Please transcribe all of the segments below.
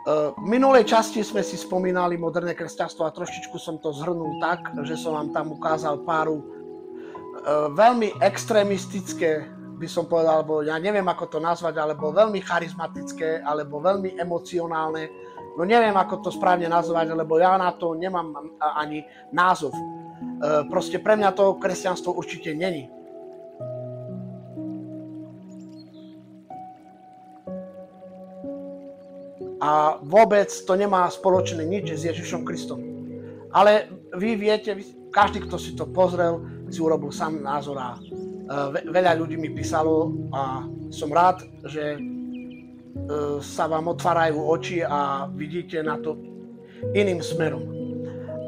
V minulej časti sme si spomínali moderné kresťanstvo a trošičku som to zhrnul tak, že som vám tam ukázal páru veľmi extrémistické, by som povedal, alebo ja neviem ako to nazvať, alebo veľmi charizmatické, alebo veľmi emocionálne. No neviem ako to správne nazvať, lebo ja na to nemám ani názov. Proste pre mňa to kresťanstvo určite není. A vôbec to nemá spoločné nič s Ježišom Kristom. Ale vy viete, každý, kto si to pozrel, si urobil sám názor a veľa ľudí mi písalo a som rád, že sa vám otvárajú oči a vidíte na to iným smerom.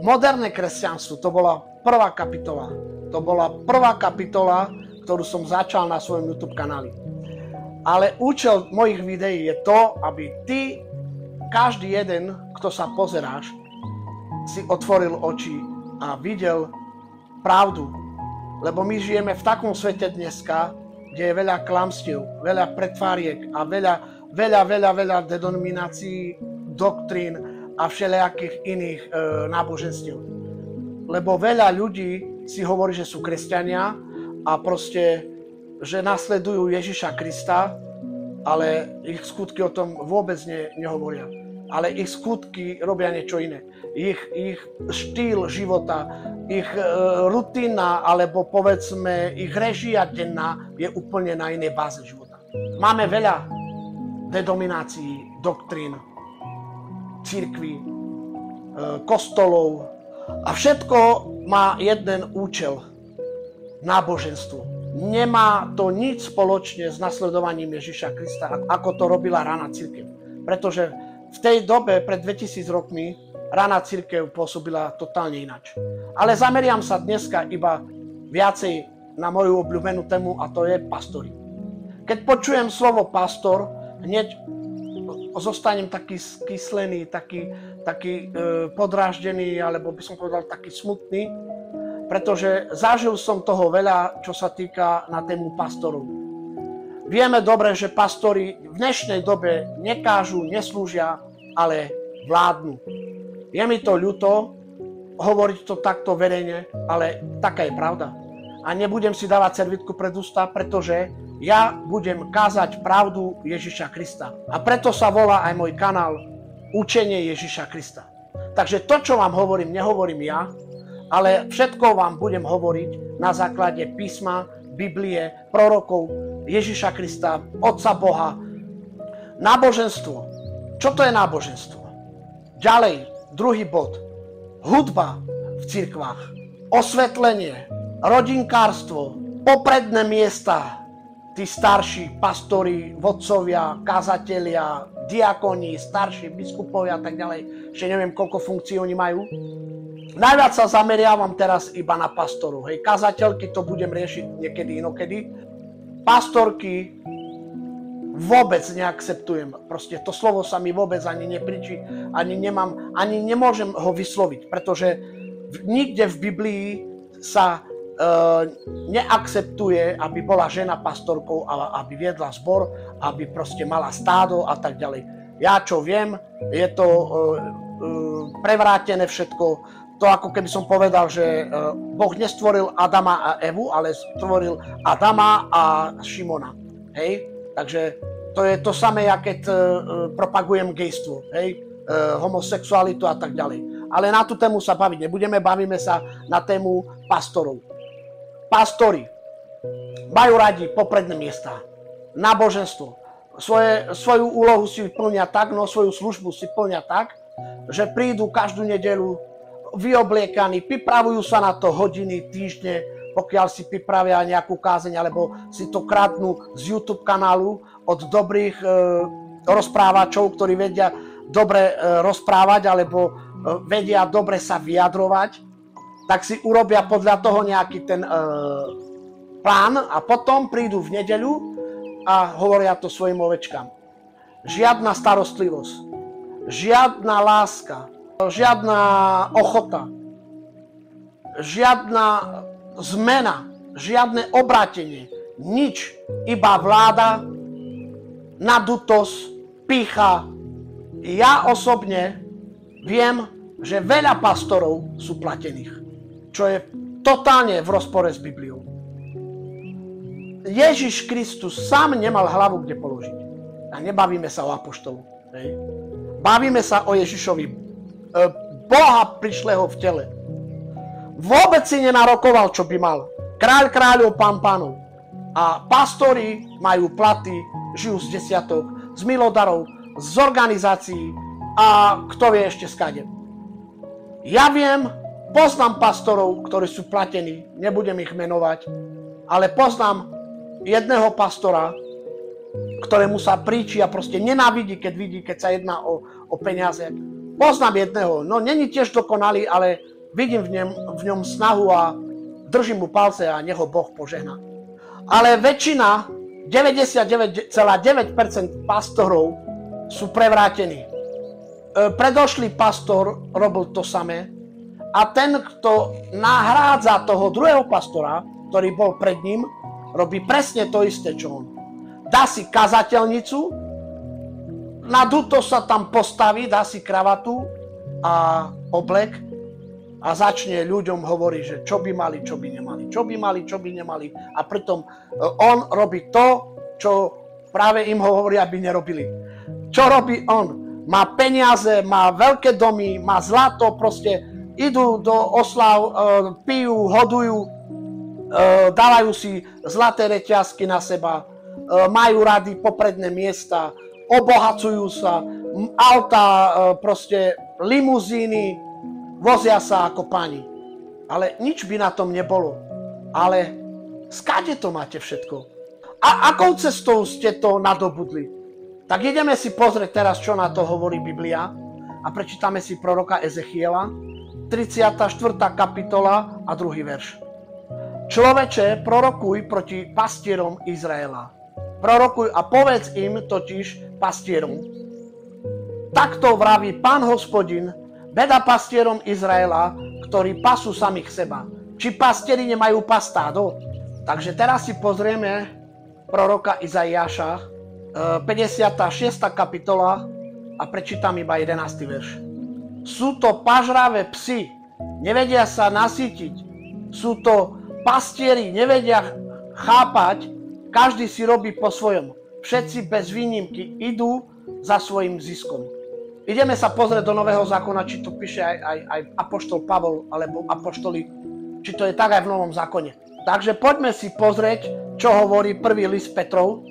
Moderné kresťanstvo, to bola prvá kapitola. To bola prvá kapitola, ktorú som začal na svojom YouTube kanáli. Ale účel mojich videí je to, aby ty, každý jeden, kto sa pozeráš, si otvoril oči a videl pravdu. Lebo my žijeme v takom svete dneska, kde je veľa klamstiev, veľa pretváriek a veľa denominácií, doktrín a všelijakých iných náboženstiev. Lebo veľa ľudí si hovorí, že sú kresťania a proste, že nasledujú Ježiša Krista, ale ich skutky o tom vôbec nehovoria. Ale ich skutky robia niečo iné. Ich štýl života, ich rutina, alebo povedzme ich režia denná je úplne na inej báze života. Máme veľa denominácií, doktrín, cirkví, kostolov a všetko má jeden účel. Náboženstvo. Nemá to nič spoločne s nasledovaním Ježiša Krista, ako to robila raná cirkev. Pretože v tej dobe, pred 2000 rokmi, raná cirkev pôsobila totálne inač. Ale zameriam sa dneska iba viacej na moju obľúbenú tému a to je pastori. Keď počujem slovo pastor, hneď zostanem taký skyslený, taký podráždený, alebo by som povedal taký smutný, pretože zažil som toho veľa, čo sa týka na tému pastorov. Vieme dobre, že pastori v dnešnej dobe nekážu, neslúžia, ale vládnu. Je mi to ľúto hovoriť to takto verejne, ale taká je pravda. A nebudem si dávať servítku pred ústa, pretože ja budem kázať pravdu Ježiša Krista. A preto sa volá aj môj kanál Učenie Ježiša Krista. Takže to, čo vám hovorím, nehovorím ja, ale všetko vám budem hovoriť na základe písma, Biblie, prorokov, Ježiša Krista, Otca Boha. Náboženstvo. Čo to je náboženstvo? Ďalej, druhý bod. Hudba v cirkvách. Osvetlenie, rodinkárstvo, popredné miesta, tí starší pastori, vodcovia, kazatelia, diakoni, starší biskupovia a tak ďalej. Ešte neviem, koľko funkcií oni majú. Najviac sa zameriavam teraz iba na pastorov. Hej, kazateľky to budem riešiť niekedy inokedy. Pastorky vôbec neakceptujem. Proste to slovo sa mi vôbec ani nepríči, ani nemôžem ho vysloviť, pretože nikde v Biblii sa neakceptuje, aby bola žena pastorkou, aby viedla zbor, aby proste mala stádo a tak ďalej. Ja čo viem, je to prevrátené všetko. To ako keby som povedal, že Boh nestvoril Adama a Evu, ale stvoril Adama a Šimona. Hej? Takže to je to samé, ja keď propagujem gejstvo, hej? Homosexualitu a tak ďalej. Ale na tú tému sa baviť nebudeme, bavíme sa na tému pastorov. Pastori majú radi popredné miesta, náboženstvo. Svoju úlohu si plnia tak, no svoju službu si plnia tak, že prídu každú nedeľu vyobliekaní, pripravujú sa na to hodiny, týždne, pokiaľ si pripravia nejakú kázeň, alebo si to kradnú z YouTube kanálu od dobrých rozprávačov, ktorí vedia dobre rozprávať, alebo vedia dobre sa vyjadrovať, tak si urobia podľa toho nejaký ten plán a potom prídu v nedeľu a hovoria to svojim ovečkám. Žiadna starostlivosť, žiadna láska, žiadna ochota, žiadna zmena, žiadne obrátenie, nič, iba vláda, nadutosť, pýcha, Ja osobne viem, že veľa pastorov sú platených, čo je totálne v rozpore s Bibliou. Ježiš Kristus sám nemal hlavu kde položiť. A nebavíme sa o apoštolu. Hej. Bavíme sa o Ježišovi, Boha prišlého v tele. Vôbec si nenarokoval, čo by mal. Kráľ kráľov, pán pánov. A pastori majú platy, žijú z desiatok, z milodarov, z organizácií a kto vie ešte skade. Ja viem, poznám pastorov, ktorí sú platení, nebudem ich menovať, ale poznám jedného pastora, ktorému sa príči a proste nenávidí, keď vidí, keď sa jedná o peniaze. Poznám jedného, no není tiež dokonalý, ale vidím v ňom snahu a držím mu palce a nech ho Boh požehná. Ale väčšina, 99,9% pastorov sú prevrátení. Predošlý pastor robil to samé a ten, kto nahrádza toho druhého pastora, ktorý bol pred ním, robí presne to isté, čo on. Dá si kazateľnicu, na duto sa tam postaví, dá si kravatu a oblek a začne ľuďom hovoriť, že čo by mali, čo by nemali, čo by mali, čo by nemali. A pritom on robí to, čo práve im hovorí, aby nerobili. Čo robí on? Má peniaze, má veľké domy, má zlato, proste idú do oslav, pijú, hodujú, dávajú si zlaté reťazky na seba, majú rady popredné miesta, obohacujú sa, auta, proste limuzíny, vozia sa ako pani. Ale nič by na tom nebolo. Ale skáde to máte všetko? A akou cestou ste to nadobudli? Tak ideme si pozrieť teraz, čo na to hovorí Biblia a prečítame si proroka Ezechiela, 34. kapitola a 2. verš. Človeče, prorokuj proti pastierom Izraela. Prorokuj a povedz im totiž pastierom. Takto vraví Pán Hospodin, beda pastierom Izraela, ktorí pasú samých seba. Či pastieri nemajú pastádo? Takže teraz si pozrieme proroka Izaiáša, 56. kapitola a prečítam iba 11. verš. Sú to pažravé psi, nevedia sa nasýtiť. Sú to pastieri, nevedia chápať, každý si robí po svojom. Všetci bez výnimky idú za svojim ziskom. Ideme sa pozrieť do Nového zákona, či to píše aj apoštol Pavol, alebo apoštoli, či to je tak aj v Novom zákone. Takže poďme si pozrieť, čo hovorí prvý list Petrov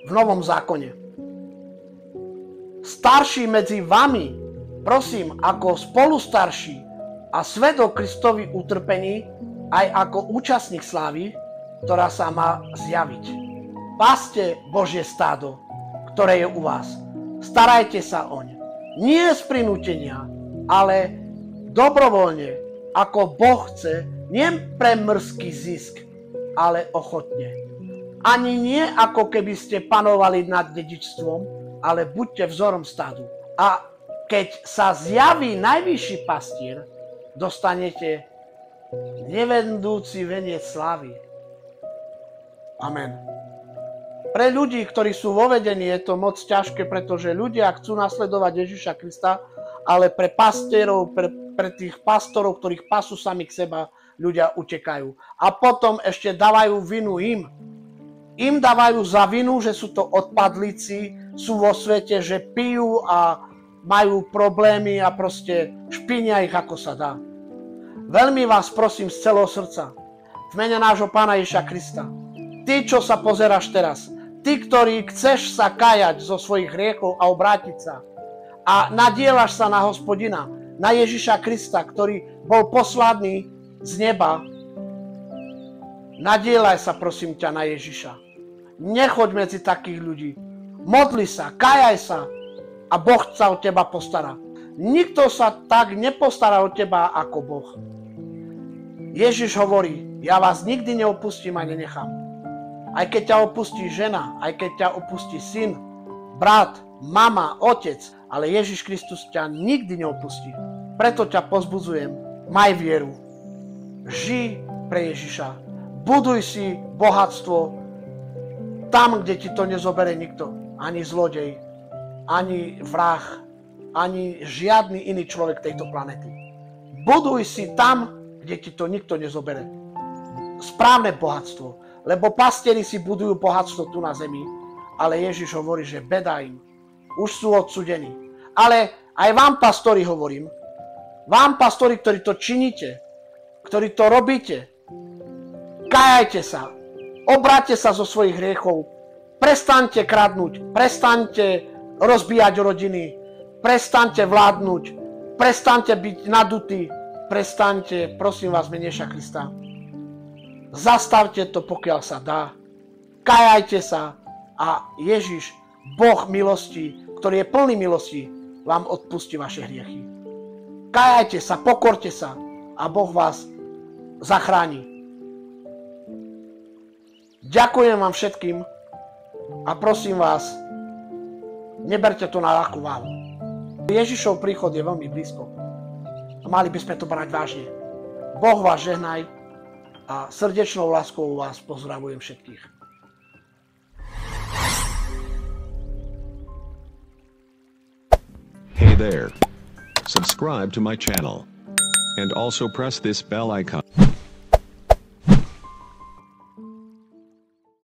v Novom zákone. Starší medzi vami, prosím, ako spolustarší a svedok Kristovi utrpení, aj ako účastník slávy, ktorá sa má zjaviť. Paste Božie stádo, ktoré je u vás. Starajte sa oň. Nie z prinútenia, ale dobrovoľne, ako Boh chce, nie pre mrzký zisk, ale ochotne. Ani nie ako keby ste panovali nad dedičstvom, ale buďte vzorom stádu. A keď sa zjaví najvyšší pastier, dostanete nevedúci veniec slávy. Amen. Pre ľudí, ktorí sú vo vedení, je to moc ťažké, pretože ľudia chcú nasledovať Ježiša Krista, ale pre pastierov, pre tých pastorov, ktorých pasú sami k seba, ľudia utekajú. A potom ešte dávajú vinu im. Im dávajú za vinu, že sú to odpadlíci, sú vo svete, že pijú a majú problémy a proste špinia ich ako sa dá. Veľmi vás prosím z celého srdca, v mene nášho Pána Ježiša Krista, ty, čo sa pozeráš teraz, ty, ktorý chceš sa kajať zo svojich hriechov a obrátiť sa a nadielaš sa na Hospodina, na Ježiša Krista, ktorý bol poslaný z neba, nadielaj sa prosím ťa na Ježiša. Nechoď medzi takých ľudí. Modli sa, kajaj sa a Boh sa o teba postará. Nikto sa tak nepostará o teba ako Boh. Ježiš hovorí, ja vás nikdy neopustím a nenechám. Aj keď ťa opustí žena, aj keď ťa opustí syn, brat, mama, otec, ale Ježiš Kristus ťa nikdy neopustí. Preto ťa pozbudzujem, maj vieru. Žij pre Ježiša. Buduj si bohatstvo tam, kde ti to nezobere nikto, ani zlodej. ani vrah, ani žiadny iný človek tejto planety. Buduj si tam, kde ti to nikto nezobere. Správne bohatstvo. Lebo pastieri si budujú bohatstvo tu na zemi, ale Ježiš hovorí, že beda im. Už sú odsudení. Ale aj vám, pastori, hovorím, vám, pastori, ktorí to činíte, ktorí to robíte, kajajte sa, obráťte sa zo svojich hriechov, prestaňte kradnúť, prestaňte rozbíjať rodiny, prestaňte vládnuť, prestaňte byť nadutí, prestaňte, prosím vás, v mene Ježiša Krista. Zastavte to, pokiaľ sa dá. Kajajte sa a Ježiš, Boh milosti, ktorý je plný milosti, vám odpustí vaše hriechy. Kajajte sa, pokorte sa a Boh vás zachráni. Ďakujem vám všetkým a prosím vás, neberte to na ľahkú váhu. Ježišov príchod je veľmi blízko a mali by sme to brať vážne. Boh vás žehnaj a srdečnou láskou vás pozdravujem všetkých. Hey there. Subscribe to my channel. And also press this bell icon.